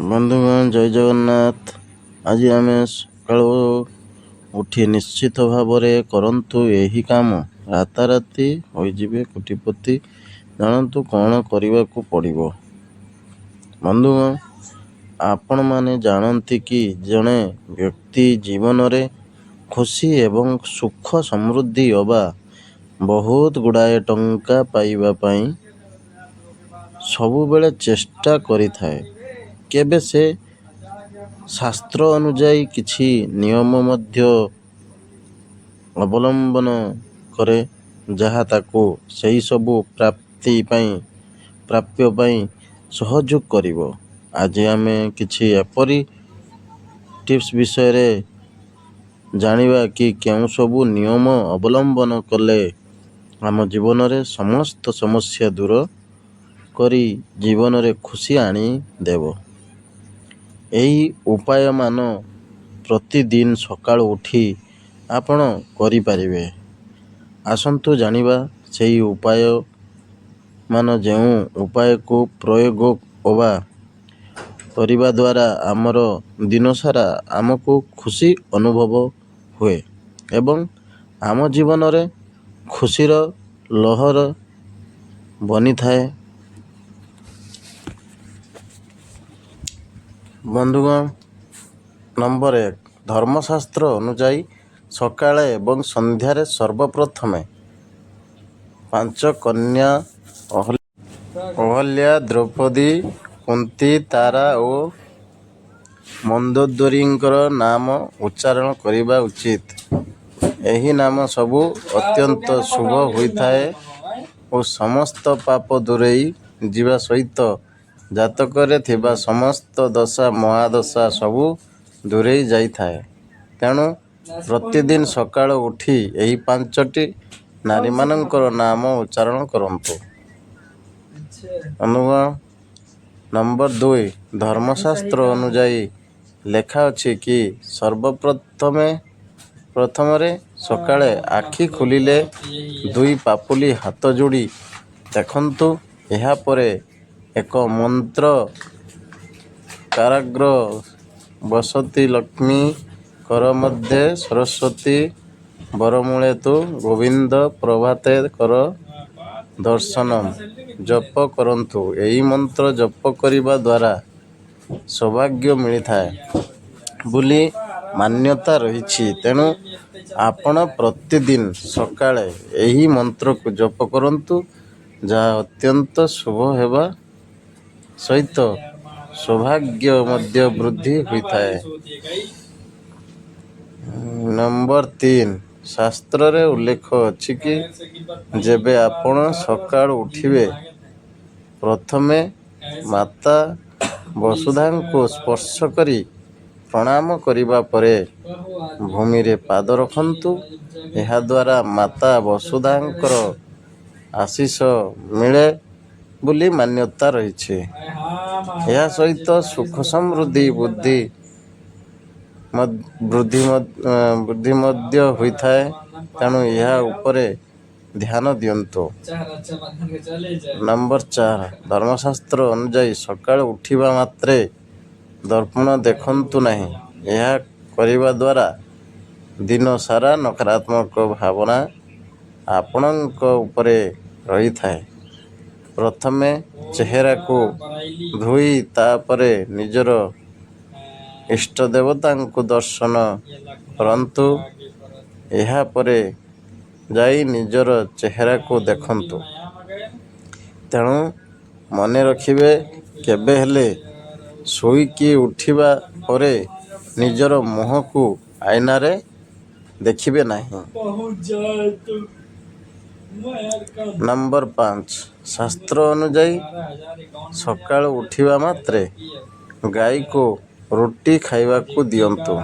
ବନ୍ଧୁଗଣ ଜୟ ଜଗନ୍ନାଥ। ଆଜି ଆମେ ସକାଳୁ ଉଠି ନିଶ୍ଚିତ ଭାବରେ କରନ୍ତୁ ଏହି କାମ। ରାତାରାତି ହୋଇଯିବେ କୋଟିପତି। ଜାଣନ୍ତୁ କ'ଣ କରିବାକୁ ପଡ଼ିବ। ବନ୍ଧୁଗଣ, ଆପଣମାନେ ଜାଣନ୍ତି କି ଜଣେ ବ୍ୟକ୍ତି ଜୀବନରେ ଖୁସି ଏବଂ ସୁଖ ସମୃଦ୍ଧି ଅବା ବହୁତ ଗୁଡ଼ାଏ ଟଙ୍କା ପାଇବା ପାଇଁ ସବୁବେଳେ ଚେଷ୍ଟା କରିଥାଏ। କେବେ ସେ ଶାସ୍ତ୍ର ଅନୁଯାୟୀ କିଛି ନିୟମ ମଧ୍ୟ ଅବଲମ୍ବନ କରେ, ଯାହା ତାକୁ ସେହିସବୁ ପ୍ରାପ୍ୟ ପାଇଁ ସହଯୋଗ କରିବ। ଆଜି ଆମେ କିଛି ଏପରି ଟିପ୍ସ ବିଷୟରେ ଜାଣିବା କି କେଉଁ ସବୁ ନିୟମ ଅବଲମ୍ବନ କଲେ ଆମ ଜୀବନରେ ସମସ୍ତ ସମସ୍ୟା ଦୂର କରି ଜୀବନରେ ଖୁସି ଆଣିଦେବ। ଏହି ଉପାୟମାନ ପ୍ରତିଦିନ ସକାଳୁ ଉଠି ଆପଣ କରିପାରିବେ। ଆସନ୍ତୁ ଜାଣିବା ସେହି ଉପାୟମାନ। ଯେଉଁ ଉପାୟକୁ ପ୍ରୟୋଗ ଅବା କରିବା ଦ୍ୱାରା ଆମର ଦିନସାରା ଆମକୁ ଖୁସି ଅନୁଭବ ହୁଏ ଏବଂ ଆମ ଜୀବନରେ ଖୁସିର ଲହର ବନିଥାଏ। ବନ୍ଧୁଗଣ, ନମ୍ବର 1, ଧର୍ମଶାସ୍ତ୍ର ଅନୁଯାୟୀ ସକାଳେ ଏବଂ ସନ୍ଧ୍ୟାରେ ସର୍ବପ୍ରଥମେ 5 କନ୍ୟା ଅହଲ୍ୟା, ଦ୍ରୌପଦୀ, କୁନ୍ତୀ, ତାରା ଓ ମନ୍ଦୋଦରୀଙ୍କର ନାମ ଉଚ୍ଚାରଣ କରିବା ଉଚିତ। ଏହି ନାମ ସବୁ ଅତ୍ୟନ୍ତ ଶୁଭ ହୋଇଥାଏ ଓ ସମସ୍ତ ପାପ ଦୂରେଇ ଯିବା ସହିତ ଜାତକରେ ଥିବା ସମସ୍ତ ଦଶା ମହାଦଶା ସବୁ ଦୂରେଇ ଯାଇଥାଏ। ତେଣୁ ପ୍ରତିଦିନ ସକାଳୁ ଉଠି ଏହି 5ଟି ନାରୀମାନଙ୍କର ନାମ ଉଚ୍ଚାରଣ କରନ୍ତୁ। ବନ୍ଧୁଗଣ, ନମ୍ବର 2, ଧର୍ମଶାସ୍ତ୍ର ଅନୁଯାୟୀ ଲେଖା ଅଛି କି ପ୍ରଥମରେ ସକାଳେ ଆଖି ଖୋଲିଲେ 2 ପାପୁଲି ହାତ ଯୋଡ଼ି ଦେଖନ୍ତୁ। ଏହାପରେ ଏକ ମନ୍ତ୍ର କାରାଗ୍ର ବସତି ଲକ୍ଷ୍ମୀ କର ମଧ୍ୟେ ସରସ୍ୱତୀ ବରମୂଳେ ତୁ ଗୋବିନ୍ଦ ପ୍ରଭାତେ କର ଦର୍ଶନମ୍ ଜପ କରନ୍ତୁ। ଏହି ମନ୍ତ୍ର ଜପ କରିବା ଦ୍ୱାରା ସୌଭାଗ୍ୟ ମିଳିଥାଏ ବୋଲି ମାନ୍ୟତା ରହିଛି। ତେଣୁ ଆପଣ ପ୍ରତିଦିନ ସକାଳେ ଏହି ମନ୍ତ୍ରକୁ ଜପ କରନ୍ତୁ, ଯାହା ଅତ୍ୟନ୍ତ ଶୁଭ ହେବା ସହିତ ସୌଭାଗ୍ୟ ମଧ୍ୟ ବୃଦ୍ଧି ହୋଇଥାଏ। ନମ୍ବର 3, ଶାସ୍ତ୍ରରେ ଉଲ୍ଲେଖ ଅଛି କି ଯେବେ ଆପଣ ସକାଳୁ ଉଠିବେ, ପ୍ରଥମେ ମାତା ବସୁଧାଙ୍କୁ ସ୍ପର୍ଶ କରି ପ୍ରଣାମ କରିବା ପରେ ଭୂମିରେ ପାଦ ରଖନ୍ତୁ। ଏହାଦ୍ୱାରା ମାତା ବସୁଧାଙ୍କର ଆଶୀଷ ମିଳେ ବୋଲି ମାନ୍ୟତା ରହିଛି। ଏହା ସହିତ ସୁଖ ସମୃଦ୍ଧି ବୃଦ୍ଧି ମଧ୍ୟ ହୋଇଥାଏ। ତେଣୁ ଏହା ଉପରେ ଧ୍ୟାନ ଦିଅନ୍ତୁ। ନମ୍ବର 4, ଧର୍ମଶାସ୍ତ୍ର ଅନୁଯାୟୀ ସକାଳୁ ଉଠିବା ମାତ୍ରେ ଦର୍ପଣ ଦେଖନ୍ତୁ ନାହିଁ। ଏହା କରିବା ଦ୍ୱାରା ଦିନ ସାରା ନକାରାତ୍ମକ ଭାବନା ଆପଣଙ୍କ ଉପରେ ରହିଥାଏ। ପ୍ରଥମେ ଚେହେରାକୁ ଧୋଇ ତାପରେ ନିଜର ଇଷ୍ଟଦେବତାଙ୍କୁ ଦର୍ଶନ କରନ୍ତୁ। ଏହାପରେ ଯାଇ ନିଜର ଚେହେରାକୁ ଦେଖନ୍ତୁ। ତେଣୁ ମନେ ରଖିବେ, କେବେ ହେଲେ ଶୋଇକି ଉଠିବା ପରେ ନିଜର ମୁହଁକୁ ଆଇନାରେ ଦେଖିବେ ନାହିଁ। ନମ୍ବର 5, ଶାସ୍ତ୍ର ଅନୁଯାୟୀ ସକାଳୁ ଉଠିବା ମାତ୍ରେ ଗାଈକୁ ରୁଟି ଖାଇବାକୁ ଦିଅନ୍ତୁ।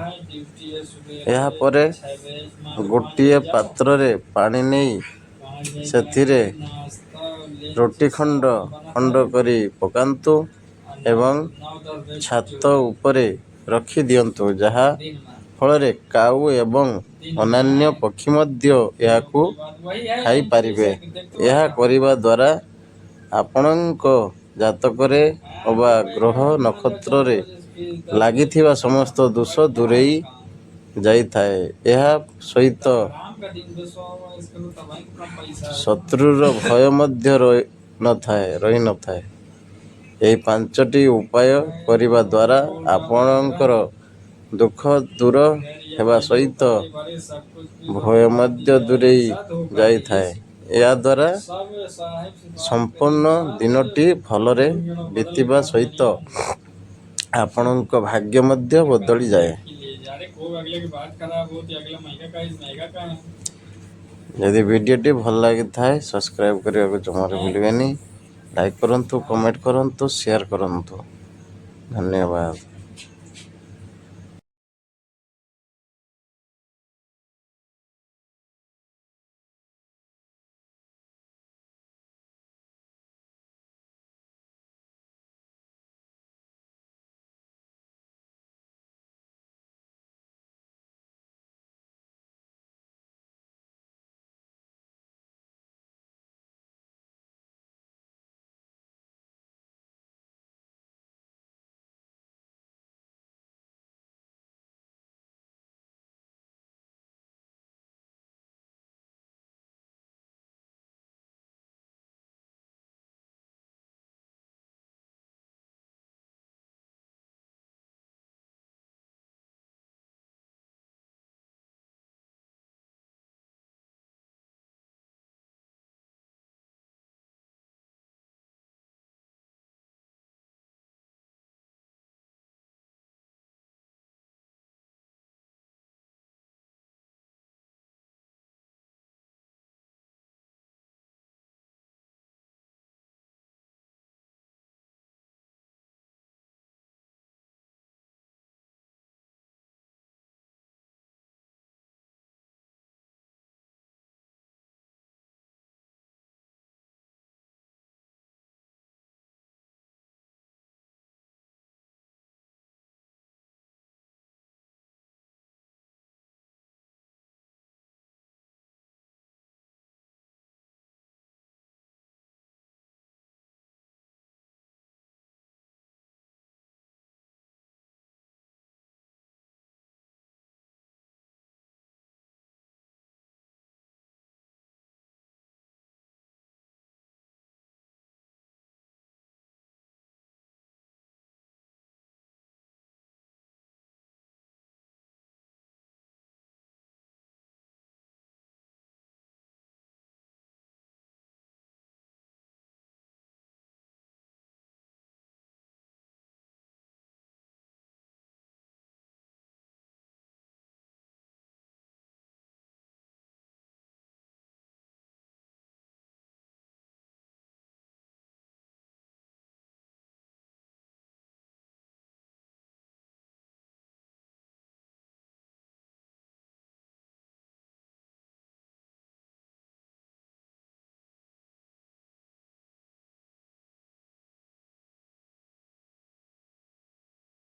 ଏହାପରେ ଗୋଟିଏ ପାତ୍ରରେ ପାଣି ନେଇ ସେଥିରେ ରୁଟି ଖଣ୍ଡ ଖଣ୍ଡ କରି ପକାନ୍ତୁ ଏବଂ ଛାତ ଉପରେ ରଖି ଦିଅନ୍ତୁ, ଯାହା ଫଳରେ କାଉ ଏବଂ ଅନ୍ୟାନ୍ୟ ପକ୍ଷୀ ମଧ୍ୟ ଏହାକୁ ଖାଇପାରିବେ। ଏହା କରିବା ଦ୍ୱାରା ଆପଣଙ୍କ ଜାତକରେ ଅବା ଗ୍ରହ ନକ୍ଷତ୍ରରେ ଲାଗିଥିବା ସମସ୍ତ ଦୋଷ ଦୂରେଇ ଯାଇଥାଏ। ଏହା ସହିତ ଶତ୍ରୁର ଭୟ ମଧ୍ୟ ରହିନଥାଏ। ଏହି 5ଟି ଉପାୟ କରିବା ଦ୍ୱାରା ଆପଣଙ୍କର ଦୁଃଖ ଦୂର ହେବା ସହିତ ଭୟ ମଧ୍ୟ ଦୂରେଇ ଯାଇଥାଏ। ଏହାଦ୍ୱାରା ସମ୍ପୂର୍ଣ୍ଣ ଦିନଟି ଭଲରେ ବିତିବା ସହିତ ଆପଣଙ୍କ ଭାଗ୍ୟ ମଧ୍ୟ ବଦଳିଯାଏ। ଯଦି ଭିଡ଼ିଓଟି ଭଲ ଲାଗିଥାଏ ସବସ୍କ୍ରାଇବ୍ କରିବାକୁ ଜମାରୁ ଭୁଲିବେନି। ଲାଇକ୍ କରନ୍ତୁ, କମେଣ୍ଟ କରନ୍ତୁ, ସେୟାର କରନ୍ତୁ। ଧନ୍ୟବାଦ।